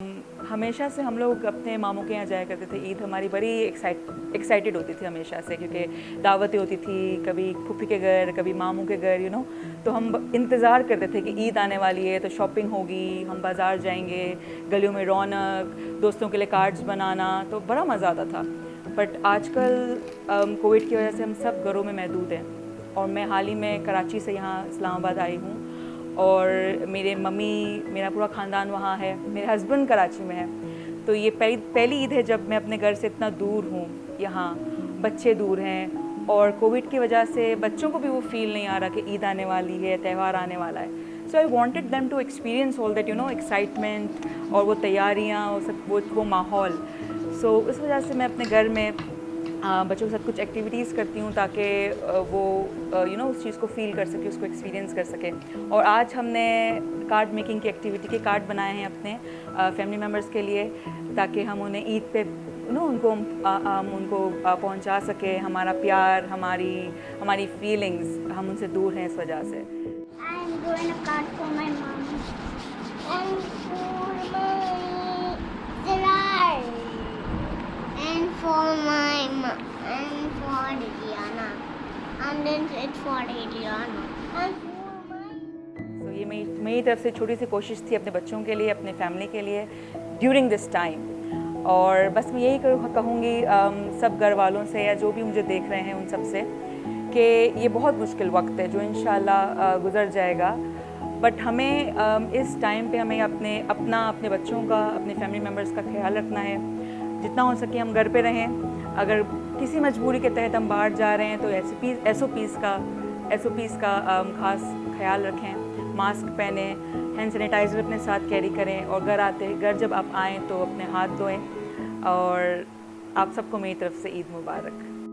हमेशा से हम लोग अपने मामों के यहाँ जाया करते थे। ईद हमारी बड़ी एक्साइटेड होती थी हमेशा से, क्योंकि दावतें होती थी, कभी फूफी के घर, कभी मामू के घर, तो हम इंतज़ार करते थे कि ईद आने वाली है तो शॉपिंग होगी, हम बाज़ार जाएंगे, गलियों में रौनक, दोस्तों के लिए कार्ड्स बनाना, तो बड़ा मज़ा आता था। बट आजकल कोविड की वजह से हम सब घरों में महदूद हैं। और मैं हाल ही में कराची से यहाँ इस्लामाबाद आई हूँ, और मेरे मम्मी, मेरा पूरा ख़ानदान वहाँ है, मेरे हस्बैंड कराची में है। तो ये पहली ईद है जब मैं अपने घर से इतना दूर हूँ। यहाँ बच्चे दूर हैं, और कोविड की वजह से बच्चों को भी वो फील नहीं आ रहा कि ईद आने वाली है, त्यौहार आने वाला है। So I wanted them to experience all that excitement, और वो तैयारियाँ, वो सब, वो माहौल। सो उस वजह से मैं अपने घर में बच्चों के साथ कुछ एक्टिविटीज़ करती हूँ, ताकि वो उस चीज़ को फ़ील कर सके, उसको एक्सपीरियंस कर सके। और आज हमने कार्ड मेकिंग की एक्टिविटी के कार्ड बनाए हैं अपने फैमिली मेम्बर्स के लिए, ताकि हम उन्हें ईद पे उनको पहुँचा सके हमारा प्यार, हमारी फीलिंग्स। हम उनसे दूर हैं इस वजह से। I'm doing a card for my mom and for my Zilal and for my and for Diana and then it's for Adriana and for my तो ये मेरी तरफ से छोटी सी कोशिश थी अपने बच्चों के लिए, अपने फैमिली के लिए ड्यूरिंग दिस टाइम। और बस मैं यही कहूँगी सब घर वालों से, या जो भी मुझे देख रहे हैं उन सब से, कि ये बहुत मुश्किल वक्त है जो इंशाल्लाह गुज़र जाएगा। बट हमें इस टाइम पे हमें अपने बच्चों का, अपने फैमिली मेम्बर्स का ख्याल रखना है। जितना हो सके हम घर पे रहें। अगर किसी मजबूरी के तहत हम बाहर जा रहे हैं तो एस ओ पीज़ का ख़ास ख्याल रखें। मास्क पहने, हैंड सैनिटाइज़र अपने साथ कैरी करें, और घर जब आप आएँ तो अपने हाथ धोएं। और आप सबको मेरी तरफ से ईद मुबारक।